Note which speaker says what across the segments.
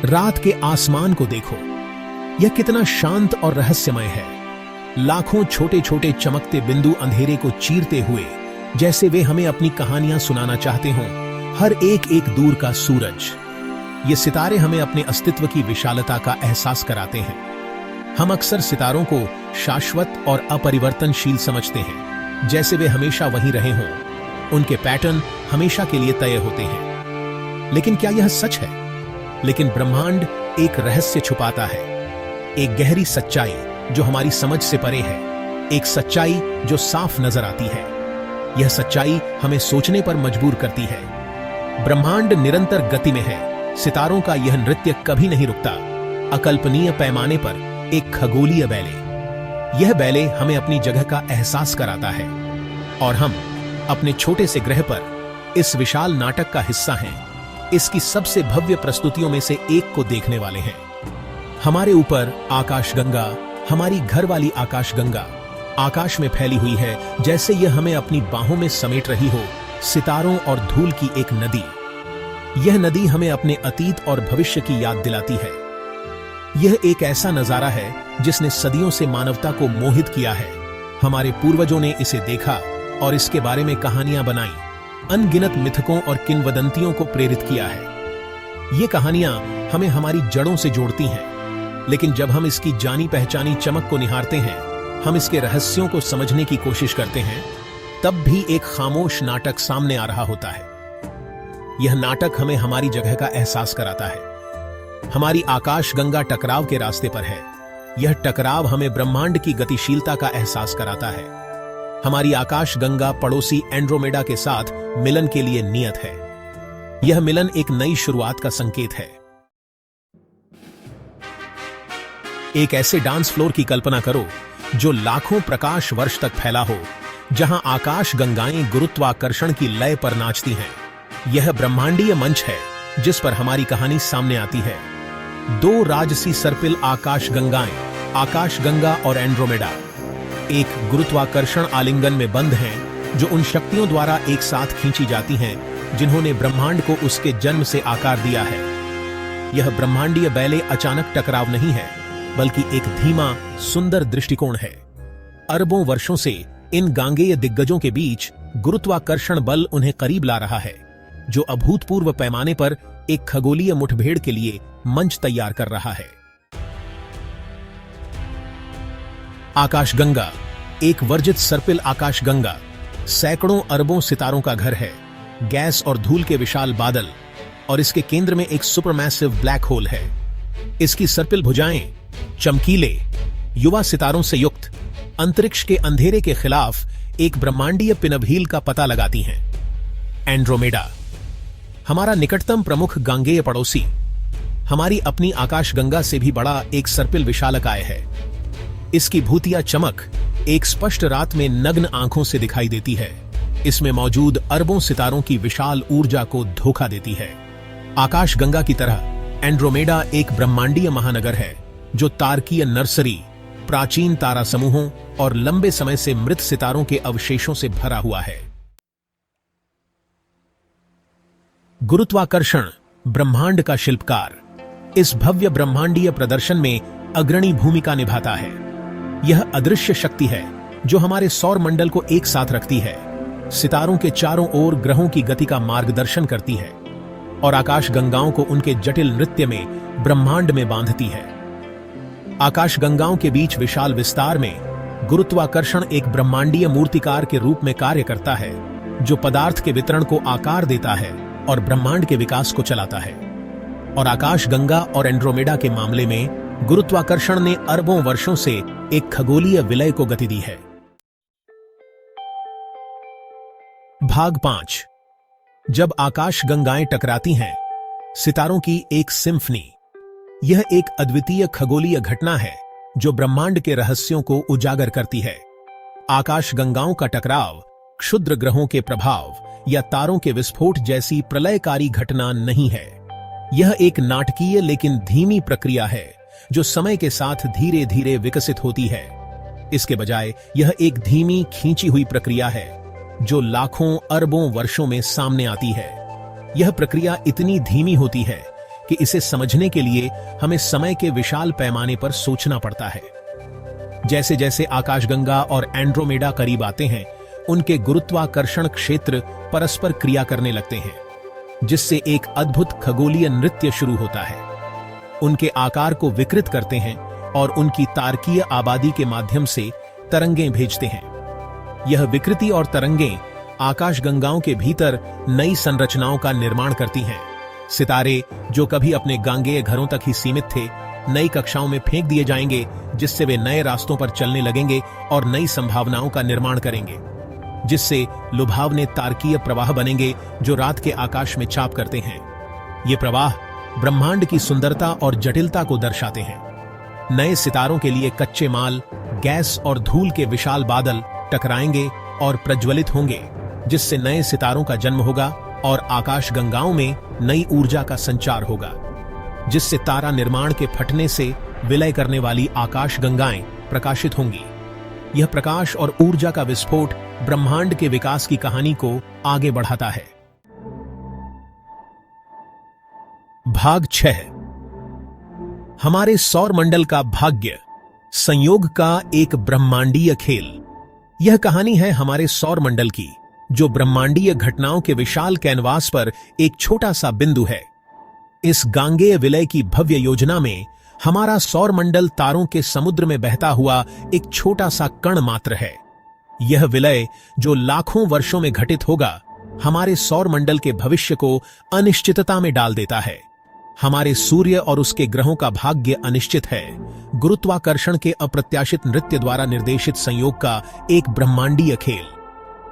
Speaker 1: रात के आसमान को देखो, यह कितना शांत और रहस्यमय है। लाखों छोटे छोटे चमकते बिंदु अंधेरे को चीरते हुए जैसे वे हमें अपनी कहानियां सुनाना चाहते हों। हर एक एक दूर का सूरज। ये सितारे हमें अपने अस्तित्व की विशालता का एहसास कराते हैं। हम अक्सर सितारों को शाश्वत और अपरिवर्तनशील समझते हैं, जैसे वे हमेशा वहीं रहे हों। उनके पैटर्न हमेशा के लिए तय होते हैं। लेकिन क्या यह सच है? लेकिन ब्रह्मांड एक रहस्य छुपाता है, एक गहरी सच्चाई जो हमारी समझ से परे है, एक सच्चाई जो साफ नजर आती है। यह सच्चाई हमें सोचने पर मजबूर करती है। ब्रह्मांड निरंतर गति में है। सितारों का यह नृत्य कभी नहीं रुकता। अकल्पनीय पैमाने पर एक खगोलीय बैले। यह बैले हमें अपनी जगह का एहसास कराता है और हम अपने छोटे से ग्रह पर इस विशाल नाटक का हिस्सा हैं। इसकी सबसे भव्य प्रस्तुतियों में से एक को देखने वाले हैं। हमारे ऊपर आकाशगंगा, हमारी घर वाली आकाशगंगा, आकाश में फैली हुई है, जैसे यह हमें अपनी बाहों में समेट रही हो। सितारों और धूल की एक नदी। यह नदी हमें अपने अतीत और भविष्य की याद दिलाती है। यह एक ऐसा नजारा है जिसने सदियों से मानवता को मोहित किया है। हमारे पूर्वजों ने इसे देखा और इसके बारे में कहानियां बनाई, अनगिनत मिथकों और किंवदंतियों को प्रेरित किया है। ये कहानियां हमें हमारी जड़ों से जोड़ती हैं, लेकिन जब हम इसकी जानी पहचानी चमक को निहारते हैं, हम इसके रहस्यों को समझने की कोशिश करते हैं, तब भी एक खामोश नाटक सामने आ रहा होता है। यह नाटक हमें हमारी जगह का एहसास कराता है। हमारी आकाशगंगा टकराव के रास्ते पर है। यह टकराव हमें ब्रह्मांड की गतिशीलता का एहसास कराता है। हमारी आकाशगंगा पड़ोसी एंड्रोमेडा के साथ मिलन के लिए नियत है। यह मिलन एक नई शुरुआत का संकेत है। एक ऐसे डांस फ्लोर की कल्पना करो जो लाखों प्रकाश वर्ष तक फैला हो, जहां आकाशगंगाएं गुरुत्वाकर्षण की लय पर नाचती हैं। यह ब्रह्मांडीय मंच है जिस पर हमारी कहानी सामने आती है। दो राजसी सर्पिल आकाशगंगाएं, आकाशगंगा और एंड्रोमेडा, एक गुरुत्वाकर्षण आलिंगन में बंद हैं, जो उन शक्तियों द्वारा एक साथ खींची जाती हैं जिन्होंने ब्रह्मांड को उसके जन्म से आकार दिया है। यह ब्रह्मांडीय बैले अचानक टकराव नहीं है, बल्कि एक धीमा, सुंदर दृष्टिकोण है। अरबों वर्षों से इन गांगेय दिग्गजों के बीच गुरुत्वाकर्षण बल उन्हें करीब ला रहा है, जो अभूतपूर्व पैमाने पर एक खगोलीय मुठभेड़ के लिए मंच तैयार कर रहा है। आकाशगंगा, एक वर्जित सर्पिल आकाशगंगा, सैकड़ों अरबों सितारों का घर है। गैस और धूल के विशाल बादल, और इसके केंद्र में एक सुपरमैसिव ब्लैक होल है। इसकी सर्पिल भुजाएं चमकीले, युवा सितारों से युक्त अंतरिक्ष के अंधेरे के खिलाफ एक ब्रह्मांडीय पिनभील का पता लगाती हैं। एंड्रोमेडा, हमारा निकटतम प्रमुख गांगेय पड़ोसी, हमारी अपनी आकाशगंगा से भी बड़ा एक सर्पिल विशालकाय है। इसकी भूतिया चमक एक स्पष्ट रात में नग्न आंखों से दिखाई देती है। इसमें मौजूद अरबों सितारों की विशाल ऊर्जा को धोखा देती है। आकाशगंगा की तरह एंड्रोमेडा एक ब्रह्मांडीय महानगर है, जो तारकीय नर्सरी, प्राचीन तारा समूहों और लंबे समय से मृत सितारों के अवशेषों से भरा हुआ है। गुरुत्वाकर्षण, ब्रह्मांड का शिल्पकार, इस भव्य ब्रह्मांडीय प्रदर्शन में अग्रणी भूमिका निभाता है। यह अदृश्य शक्ति है जो हमारे सौर मंडल को एक साथ रखती है, सितारों के चारों ओर ग्रहों की गति का मार्गदर्शन करती है और आकाशगंगाओं को उनके जटिल नृत्य में ब्रह्मांड में बांधती है। आकाशगंगाओं के बीच विशाल विस्तार में गुरुत्वाकर्षण एक ब्रह्मांडीय मूर्तिकार के रूप में कार्य करता है, जो पदार्थ के वितरण को आकार देता है और ब्रह्मांड के विकास को चलाता है। और आकाशगंगा और एंड्रोमेडा के मामले में गुरुत्वाकर्षण ने अरबों वर्षों से एक खगोलीय विलय को गति दी है। भाग 5। जब आकाशगंगाएं टकराती हैं, सितारों की एक सिम्फनी। यह एक अद्वितीय खगोलीय घटना है जो ब्रह्मांड के रहस्यों को उजागर करती है। आकाशगंगाओं का टकराव क्षुद्र ग्रहों के प्रभाव या तारों के विस्फोट जैसी प्रलयकारी घटना नहीं है। यह एक नाटकीय लेकिन धीमी प्रक्रिया है जो समय के साथ धीरे धीरे विकसित होती है। इसके बजाय यह एक धीमी खींची हुई प्रक्रिया है जो लाखों अरबों वर्षों में सामने आती है। यह प्रक्रिया इतनी धीमी होती है कि इसे समझने के लिए हमें समय के विशाल पैमाने पर सोचना पड़ता है। जैसे जैसे आकाशगंगा और एंड्रोमेडा करीब आते हैं, उनके गुरुत्वाकर्षण क्षेत्र परस्पर क्रिया करने लगते हैं, जिससे एक अद्भुत खगोलीय नृत्य शुरू होता है। उनके आकार को विकृत करते हैं और उनकी तारकीय आबादी के माध्यम से तरंगें भेजते हैं। यह विकृति और तरंगें आकाशगंगाओं के भीतर नई संरचनाओं का निर्माण करती हैं। सितारे, जो कभी अपने गांगेय घरों तक ही सीमित थे, नई कक्षाओं में फेंक दिए जाएंगे, जिससे वे नए रास्तों पर चलने लगेंगे और नई संभावनाओं का निर्माण करेंगे, जिससे लुभावने तारकीय प्रवाह बनेंगे जो रात के आकाश में छाप करते हैं। ये प्रवाह ब्रह्मांड की सुंदरता और जटिलता को दर्शाते हैं। नए सितारों के लिए कच्चे माल, गैस और धूल के विशाल बादल टकराएंगे और प्रज्वलित होंगे, जिससे नए सितारों का जन्म होगा और आकाशगंगाओं में नई ऊर्जा का संचार होगा, जिससे तारा निर्माण के फटने से विलय करने वाली आकाशगंगाएं प्रकाशित होंगी। यह प्रकाश और ऊर्जा का विस्फोट ब्रह्मांड के विकास की कहानी को आगे बढ़ाता है। भाग 6। हमारे सौर मंडल का भाग्य, संयोग का एक ब्रह्मांडीय खेल। यह कहानी है हमारे सौर मंडल की, जो ब्रह्मांडीय घटनाओं के विशाल कैनवास पर एक छोटा सा बिंदु है। इस गांगेय विलय की भव्य योजना में हमारा सौर मंडल तारों के समुद्र में बहता हुआ एक छोटा सा कण मात्र है। यह विलय, जो लाखों वर्षों में घटित होगा, हमारे सौर मंडल के भविष्य को अनिश्चितता में डाल देता है। हमारे सूर्य और उसके ग्रहों का भाग्य अनिश्चित है। गुरुत्वाकर्षण के अप्रत्याशित नृत्य द्वारा निर्देशित संयोग का एक ब्रह्मांडीय खेल।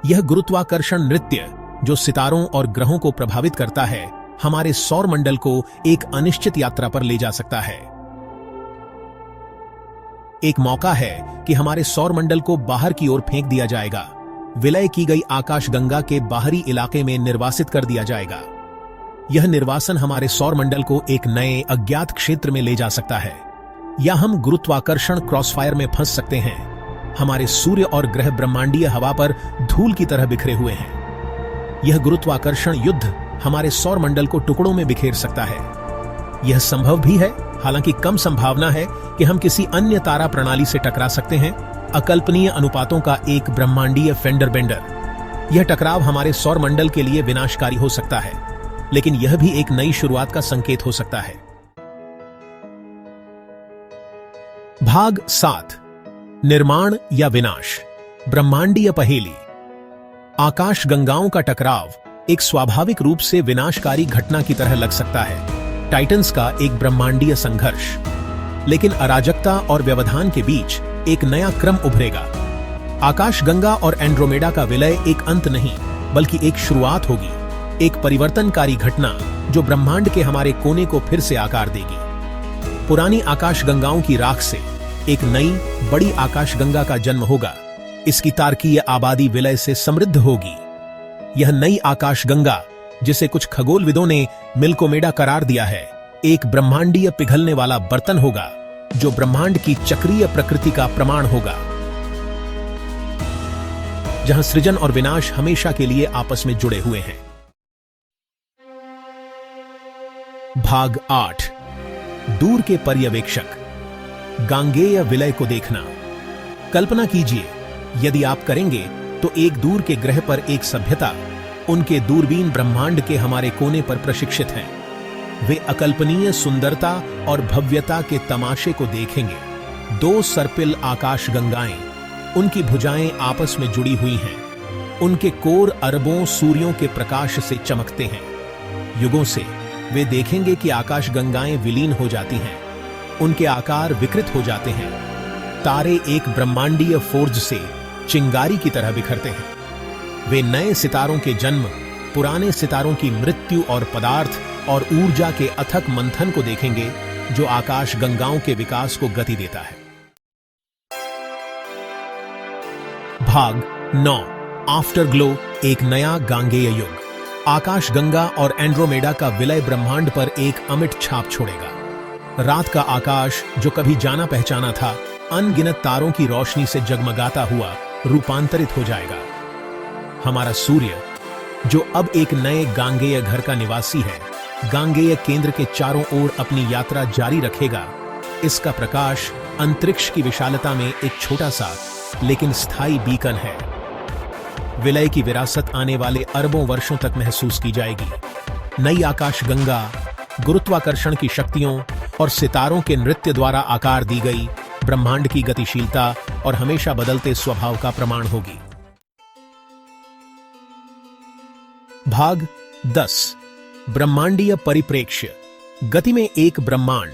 Speaker 1: यह गुरुत्वाकर्षण नृत्य, जो सितारों और ग्रहों को प्रभावित करता है, हमारे सौर मंडल को एक अनिश्चित यात्रा पर ले जा सकता है। एक मौका है कि हमारे सौर मंडल को बाहर की ओर फेंक दिया जाएगा। विलय की गई आकाशगंगा के बाहरी इलाके में निर्वासित कर दिया जाएगा। यह निर्वासन हमारे सौर मंडल को एक नए अज्ञात क्षेत्र में ले जा सकता है, या हम गुरुत्वाकर्षण क्रॉसफायर में फंस सकते हैं। हमारे सूर्य और ग्रह ब्रह्मांडीय हवा पर धूल की तरह बिखरे हुए हैं। यह गुरुत्वाकर्षण युद्ध हमारे सौर मंडल को टुकड़ों में बिखेर सकता है। यह संभव भी है, हालांकि कम संभावना है कि हम किसी अन्य तारा प्रणाली से टकरा सकते हैं। अकल्पनीय अनुपातों का एक ब्रह्मांडीय फेंडर बेंडर। यह टकराव हमारे सौर मंडल के लिए विनाशकारी हो सकता है, लेकिन यह भी एक नई शुरुआत का संकेत हो सकता है। भाग 7। निर्माण या विनाश, ब्रह्मांडीय पहेली। आकाशगंगाओं का टकराव एक स्वाभाविक रूप से विनाशकारी घटना की तरह लग सकता है, टाइटन्स का एक ब्रह्मांडीय संघर्ष। लेकिन अराजकता और व्यवधान के बीच एक नया क्रम उभरेगा। आकाशगंगा और एंड्रोमेडा का विलय एक अंत नहीं, बल्कि एक शुरुआत होगी, एक परिवर्तनकारी घटना जो ब्रह्मांड के हमारे कोने को फिर से आकार देगी। पुरानी आकाशगंगाओं की राख से एक नई बड़ी आकाशगंगा का जन्म होगा। इसकी तारकीय आबादी विलय से समृद्ध होगी। यह नई आकाशगंगा, जिसे कुछ खगोलविदों ने मिल्कोमेडा करार दिया है, एक ब्रह्मांडीय पिघलने वाला बर्तन होगा, जो ब्रह्मांड की चक्रीय प्रकृति का प्रमाण होगा, जहां सृजन और विनाश हमेशा के लिए आपस में जुड़े हुए हैं। भाग 8। दूर के पर्यवेक्षक, गांगेय विलय को देखना। कल्पना कीजिए, यदि आप करेंगे तो एक दूर के ग्रह पर एक सभ्यता उनके दूरबीन ब्रह्मांड के हमारे कोने पर प्रशिक्षित हैं। वे अकल्पनीय सुंदरता और भव्यता के तमाशे को देखेंगे। 2 सर्पिल आकाशगंगाएं, उनकी भुजाएं आपस में जुड़ी हुई हैं। उनके कोर अरबों सूर्यों के प्रकाश से चमकते हैं। युगों से वे देखेंगे कि आकाशगंगाएं विलीन हो जाती हैं, उनके आकार विकृत हो जाते हैं। तारे एक ब्रह्मांडीय फोर्ज से चिंगारी की तरह बिखरते हैं। वे नए सितारों के जन्म, पुराने सितारों की मृत्यु और पदार्थ और ऊर्जा के अथक मंथन को देखेंगे, जो आकाशगंगाओं के विकास को गति देता है। भाग 9। आफ्टरग्लो, एक नया गांगेय युग। आकाशगंगा और एंड्रोमेडा का विलय ब्रह्मांड पर एक अमिट छाप छोड़ेगा। रात का आकाश, जो कभी जाना पहचाना था, अनगिनत तारों की रोशनी से जगमगाता हुआ रूपांतरित हो जाएगा। हमारा सूर्य, जो अब एक नए गांगेय घर का निवासी है, गांगेय केंद्र के चारों ओर अपनी यात्रा जारी रखेगा, इसका प्रकाश अंतरिक्ष की विशालता में एक छोटा सा लेकिन स्थायी बीकन है। विलय की विरासत आने वाले अरबों वर्षों तक महसूस की जाएगी। नई आकाशगंगा गुरुत्वाकर्षण की शक्तियों और सितारों के नृत्य द्वारा आकार दी गई ब्रह्मांड की गतिशीलता और हमेशा बदलते स्वभाव का प्रमाण होगी। भाग 10 ब्रह्मांडीय परिप्रेक्ष्य। गति में एक ब्रह्मांड।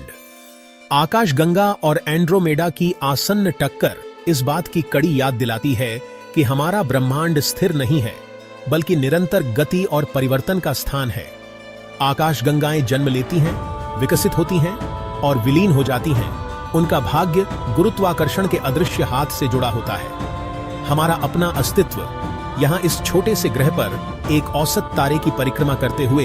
Speaker 1: आकाशगंगा और एंड्रोमेडा की आसन्न टक्कर इस बात की कड़ी याद दिलाती है कि हमारा ब्रह्मांड स्थिर नहीं है, बल्कि निरंतर गति और परिवर्तन का स्थान है। आकाशगंगाएं जन्म लेती हैं, विकसित होती हैं और विलीन हो जाती हैं। उनका भाग्य गुरुत्वाकर्षण के अदृश्य हाथ से जुड़ा होता है। हमारा अपना अस्तित्व यहां इस छोटे से ग्रह पर एक औसत तारे की परिक्रमा करते हुए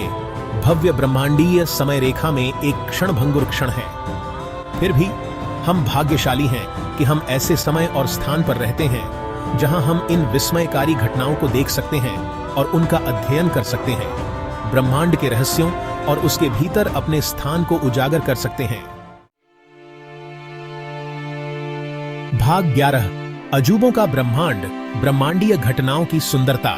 Speaker 1: भव्य ब्रह्मांडीय समय रेखा में एक क्षणभंगुर क्षण है। फिर भी हम भाग्यशाली हैं कि हम ऐसे समय और स्थान पर रहते हैं जहां हम इन विस्मयकारी घटनाओं को देख सकते हैं और उनका अध्ययन कर सकते हैं, ब्रह्मांड के रहस्यों और उसके भीतर अपने स्थान को उजागर कर सकते हैं। भाग 11 अजूबों का ब्रह्मांड। ब्रह्मांडीय घटनाओं की सुंदरता।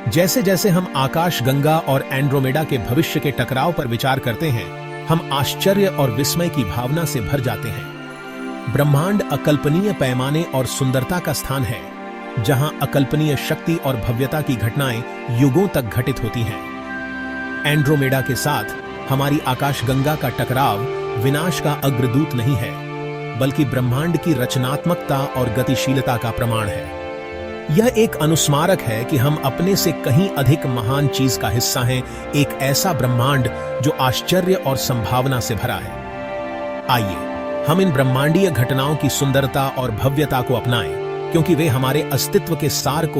Speaker 1: जैसे जैसे हम आकाशगंगा और एंड्रोमेडा के भविष्य के टकराव पर विचार करते हैं, हम आश्चर्य और विस्मय की भावना से भर जाते हैं। ब्रह्मांड अकल्पनीय पैमाने और सुंदरता का स्थान है, जहां अकल्पनीय शक्ति और भव्यता की घटनाएं युगों तक घटित होती हैं। एंड्रोमेडा के साथ हमारी आकाशगंगा का टकराव विनाश का अग्रदूत नहीं है, बल्कि ब्रह्मांड की रचनात्मकता और गतिशीलता का प्रमाण है। यह एक अनुस्मारक है कि हम अपने से कहीं अधिक महान चीज का हिस्सा हैं, एक ऐसा ब्रह्मांड जो आश्चर्य और संभावना से भरा है। आइए हम इन ब्रह्मांडीय घटनाओं की सुंदरता और भव्यता को अपनाएं, क्योंकि वे हमारे अस्तित्व के सार को ही